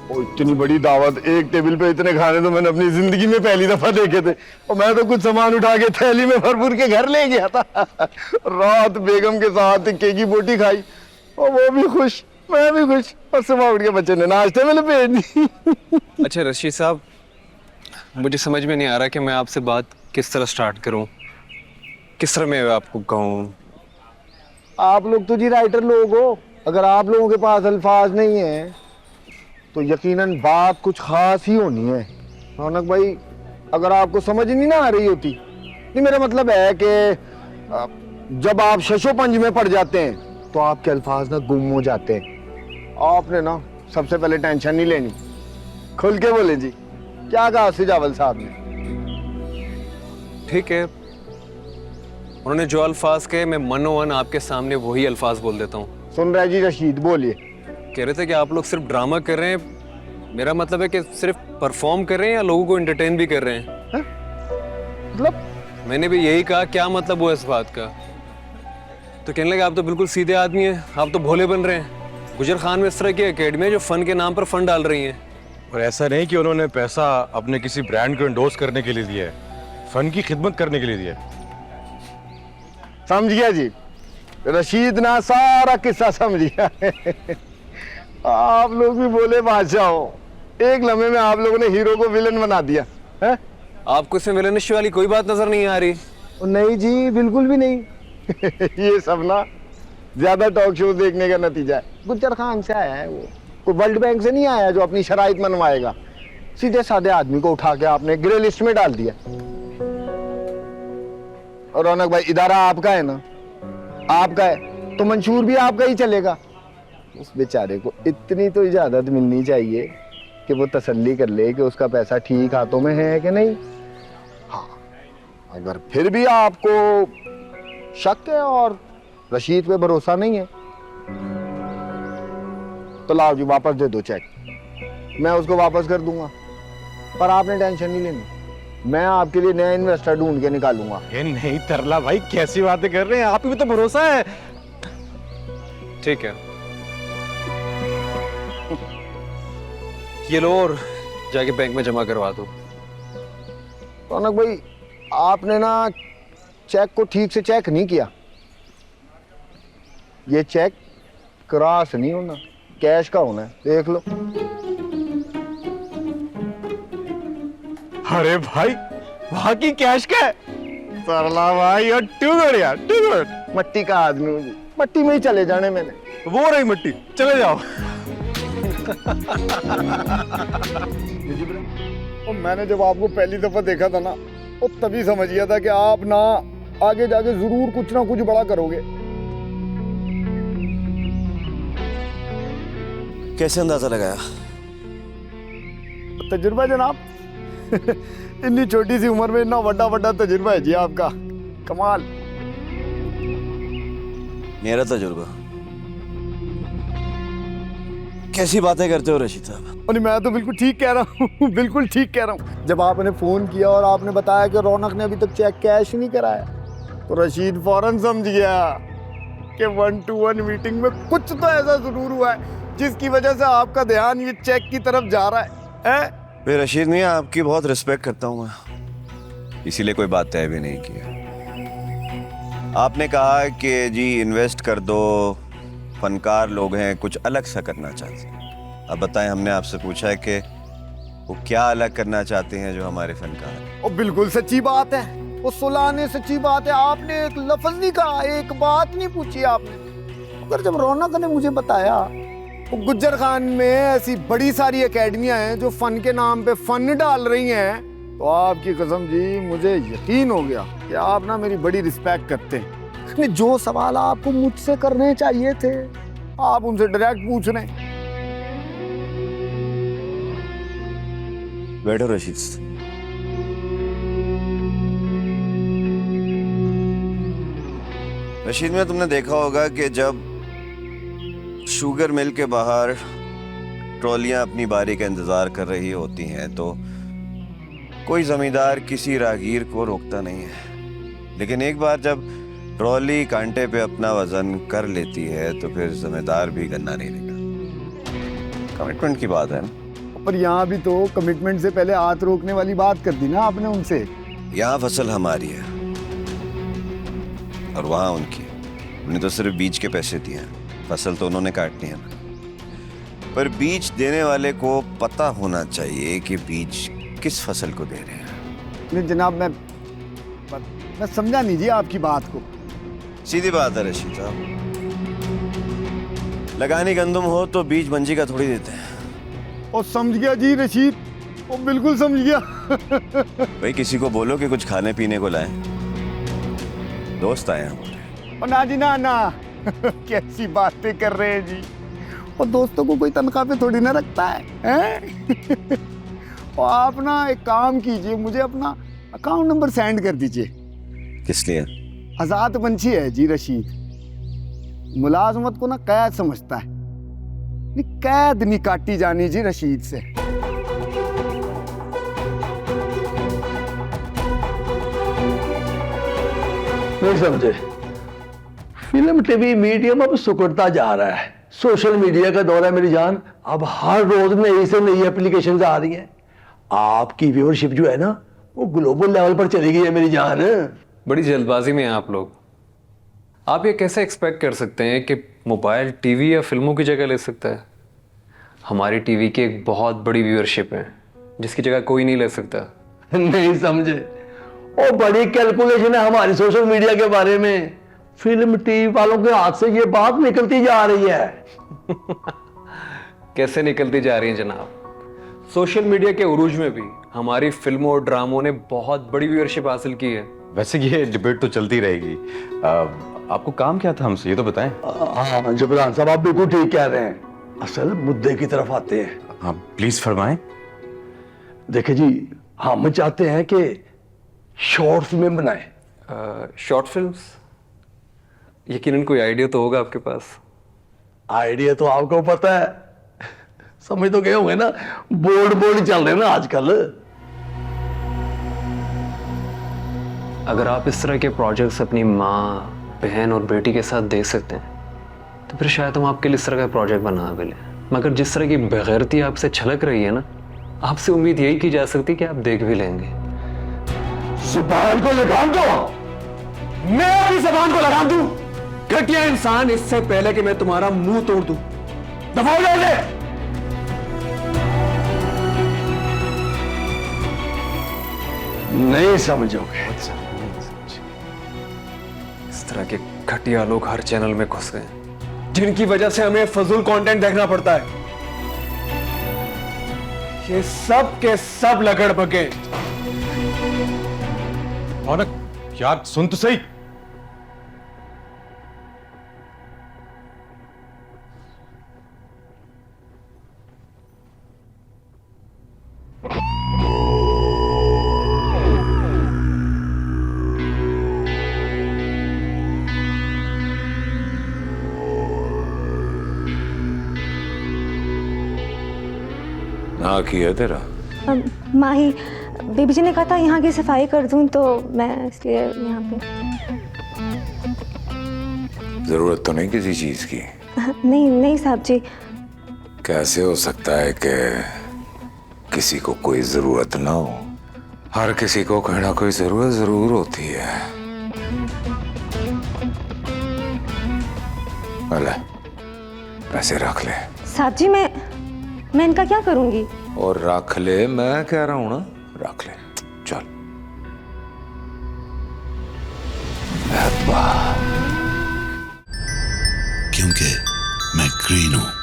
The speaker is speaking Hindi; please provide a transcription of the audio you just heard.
ओ इतनी बड़ी दावत, एक टेबल पे इतने खाने तो मैंने अपनी जिंदगी में पहली दफा देखे थे। और मैं तो कुछ सामान उठा के थैली में भर के घर ले गया था। रात बेगम के साथ टिक्के की बोटी खाई और वो भी खुश, मैं भी खुश, और सुबह उठ के बच्चे ने नाश्ते में लपेट दी। अच्छा रशीद साहब, मुझे समझ में नहीं आ रहा कि मैं आपसे बात किस तरह स्टार्ट करूं, किस तरह मैं आपको कहूं। आप लोग तो जी राइटर लोग हो, अगर आप लोगों के पास अल्फाज नहीं है तो यकीनन बात कुछ खास ही होनी है। रौनक भाई, अगर आपको समझ नहीं ना आ रही होती, नहीं मेरा मतलब है कि जब आप शशोपंज में पड़ जाते हैं तो आपके अल्फाज ना गुम हो जाते हैं। आपने ना सबसे पहले टेंशन नहीं लेनी, खुल के बोले जी, क्या कहा सिजावल साहब ने? ठीक है, उन्होंने जो अल्फाज कहे मैं मनोवन आपके सामने वही अल्फाज बोल देता हूँ। सुन रहे जी रशीद, बोलिए। कह रहे थे कि आप लोग सिर्फ ड्रामा कर रहे हैं, मेरा मतलब है कि सिर्फ परफॉर्म कर रहे हैं या लोगों को एंटरटेन भी कर रहे हैं? मतलब मैंने भी यही कहा, क्या मतलब हुआ इस बात का? तो कहने लगे आप तो बिल्कुल सीधे आदमी हैं, आप तो भोले बन रहे हैं। गुजर खान में इस तरह की अकेडमी है जो फन के नाम पर फंड डाल रही हैं। और ऐसा नहीं कि उन्होंने पैसा अपने किसी ब्रांड को एंडोर्स करने के लिए दिया है, फन की खिदमत करने के लिए दिया है। समझ गया जी, रशीद ना सारा किस्सा समझ गया। आप लोग भी बोले बादशाह हो, एक लम्हे में आप लोगों ने हीरो को विलन बना दिया है? आपको इसमें विलनिश वाली कोई बात नजर नहीं आ रही? नहीं जी, बिल्कुल भी नहीं। ये सब ना ज्यादा टॉक शो देखने का नतीजा है। गुज्जर खान से आया है वो, कोई वर्ल्ड बैंक से नहीं आया जो अपनी शराइत मनवाएगा। सीधे साधे आदमी को उठा के आपने ग्रे लिस्ट में डाल दिया। और रौनक भाई, इदारा आपका है ना, आपका है तो मंशूर भी आपका ही चलेगा। उस बेचारे को इतनी तो इजाजत मिलनी चाहिए कि वो तसल्ली कर ले कि उसका पैसा ठीक हाथों में है कि नहीं। हाँ, अगर फिर भी आपको शक है और रशीद पे भरोसा नहीं है तो लाओ जी, वापस दे दो चेक, मैं उसको वापस कर दूंगा। पर आपने टेंशन नहीं लेनी, मैं आपके लिए नया इन्वेस्टर ढूंढ के निकालूंगा। ये नहीं तरला भाई, कैसी बातें कर रहे हैं, आप ही पे तो भरोसा है। ठीक है, ये लो और जाके बैंक में जमा करवा दो। रौनक भाई, आपने ना चेक को ठीक से चेक नहीं किया। ये चेक क्रॉस नहीं होना, कैश का होना है, देख लो। अरे भाई, वहां की कैश का है? तरला भाई, और टू गुड यार, टू गुड। मट्टी का आदमी हूँ जी, मट्टी में ही चले जाने मैंने। वो रही मिट्टी, चले जाओ। और मैंने जब आपको पहली दफा देखा था ना, वो तभी समझ गया था कि आप ना आगे जाके जरूर कुछ ना कुछ बड़ा करोगे। कैसे अंदाजा लगाया? तजुर्बा जनाब। इतनी छोटी सी उम्र में इतना बड़ा बड़ा तजुर्बा है जी आपका, कमाल। मेरा तजुर्बा? कैसी बातें करते हो रशीद साहब? और मैं तो बिल्कुल ठीक कह रहा हूँ, बिल्कुल ठीक कह रहा हूँ। जब आपने फोन किया और आपने बताया कि रौनक ने अभी तक चेक कैश नहीं कराया, तो रशीद फौरन समझ गया कि 1-to-1 मीटिंग में कुछ तो ऐसा जरूर हुआ है जिसकी वजह से आपका ध्यान ये चेक की तरफ जा रहा है? मैं रशीद मियां आपकी बहुत रिस्पेक्ट करता हूँ मैं, इसीलिए कोई बात तय भी नहीं किया। आपने कहा कि जी इन्वेस्ट कर दो, फनकार लोग हैं, कुछ अलग सा करना चाहते हैं। अब बताएं, हमने आपसे पूछा है कि वो क्या अलग करना चाहते हैं जो हमारे फनकार हैं। और बिल्कुल सच्ची बात है, वो सुलाने सच्ची बात है। आपने एक लफ्ज नहीं कहा, एक बात नहीं पूछी आपने। अगर जब रौनक ने मुझे बताया वो गुज्जर खान में ऐसी बड़ी सारी एकेडमियां हैं जो फन के नाम पे फन डाल रही हैं, तो आपकी कसम जी मुझे यकीन हो गया कि आप ना मेरी बड़ी रिस्पेक्ट करते हैं। जो सवाल आपको मुझसे करने चाहिए थे आप उनसे डायरेक्ट पूछ रहे हैं। बैठो रशीद। रशीद में तुमने देखा होगा कि जब शुगर मिल के बाहर ट्रॉलियां अपनी बारी का इंतजार कर रही होती हैं तो कोई जमींदार किसी राहगीर को रोकता नहीं है, लेकिन एक बार जब ट्रॉली कांटे पे अपना वजन कर लेती है तो फिर जमींदार भी गन्ना नहीं लेगा। कमिटमेंट की बात है ना। पर यहाँ भी तो कमिटमेंट से पहले हाथ रोकने वाली बात कर दी ना आपने उनसे। यहाँ फसल हमारी है और वहाँ उनकी। उन्हें तो सिर्फ बीज के पैसे दिए हैं, फसल तो उन्होंने काटनी है ना। पर बीज देने वाले को पता होना चाहिए कि बीज किस फसल को दे रहे हैं। नहीं जनाब, मैं समझा नहीं जी आपकी बात को। सीधी बात है रशीद साहब, लगानी गंदम हो तो बीज मंजी का थोड़ी देते हैं। और समझ गया जी रशीद, वो बिल्कुल समझ गया। भाई किसी को बोलो कि कुछ खाने पीने को लाए, दोस्त आए हैं। और ना जी ना कैसी बातें कर रहे हैं जी। और दोस्तों को कोई तनख्वाह पे थोड़ी ना रखता है? और आप ना एक काम कीजिए, मुझे अपना अकाउंट नंबर सेंड कर दीजिए। किस लिए? आजाद पंछी है जी रशीद, मुलाजमत को ना कैद समझता है। नहीं, कैद नहीं काटी जानी जी रशीद से। नहीं समझे, फिल्म टीवी मीडियम अब सिकुड़ता जा रहा है। सोशल मीडिया का दौर है मेरी जान। अब हर रोज नई से नई एप्लीकेशंस आ रही हैं। आपकी व्यूअरशिप जो है ना, वो ग्लोबल लेवल पर चली गई है मेरी जान। बड़ी जल्दबाजी में हैं आप लोग। आप ये कैसे एक्सपेक्ट कर सकते हैं कि मोबाइल टीवी या फिल्मों की जगह ले सकता है? हमारी टीवी की एक बहुत बड़ी व्यूअरशिप है जिसकी जगह कोई नहीं ले सकता। नहीं समझे, और बड़ी कैलकुलेशन है हमारी सोशल मीडिया के बारे में। फिल्म टीवी वालों के हाथ से ये बात निकलती जा रही है। कैसे निकलती जा रही है जनाब? सोशल मीडिया के उरूज में भी हमारी फिल्मों और ड्रामों ने बहुत बड़ी व्यूअरशिप हासिल की है। वैसे ये डिबेट तो चलती रहेगी। आपको काम क्या था हमसे, ये तो बताएं। हाँ जबरान साहब, आप बिल्कुल ठीक कह रहे हैं। असल मुद्दे की तरफ आते हैं। हाँ प्लीज फरमाएं। देखिए जी, हम चाहते हैं कि शॉर्ट फिल्में बनाएं। Short films? यकीनन कोई आइडिया तो होगा आपके पास। आइडिया तो आपको पता है, समझ तो गए होंगे ना, बोर्ड चल रहे हैं ना आजकल। अगर आप इस तरह के प्रोजेक्ट्स अपनी माँ, बहन और बेटी के साथ दे सकते हैं तो फिर शायद हम आपके लिए इस तरह का प्रोजेक्ट बना भी लें। मगर जिस तरह की बेगैरती आपसे छलक रही है ना, आपसे उम्मीद यही की जा सकती कि आप देख भी लेंगे। जुबान को लगाम दो। मैं अपनी जुबान को लगाम दूं? घटिया इंसान, इससे पहले कि मैं तुम्हारा मुंह तोड़ दूं, दफा हो जाओगे। नहीं समझोगे। इस तरह के घटिया लोग हर चैनल में घुस गए, जिनकी वजह से हमें फजूल कंटेंट देखना पड़ता है। ये सब के सब लगड़ बगे। रौनक यार सुन तो सही। ना किया तेरा? माही, बीबी जी ने कहा था यहाँ की सफाई कर दूं, तो मैं इसलिए यहाँ पे। जरूरत तो नहीं किसी चीज की? नहीं साहब जी। कैसे हो सकता है कि किसी को कोई जरूरत ना हो? हर किसी को कोई ना कोई जरूरत जरूर होती है। अले, पैसे रख ले। साहब जी, मैं इनका क्या करूंगी? और रख ले, मैं कह रहा हूं ना, रख ले। चल। क्योंकि मैं ग्रीन हूं।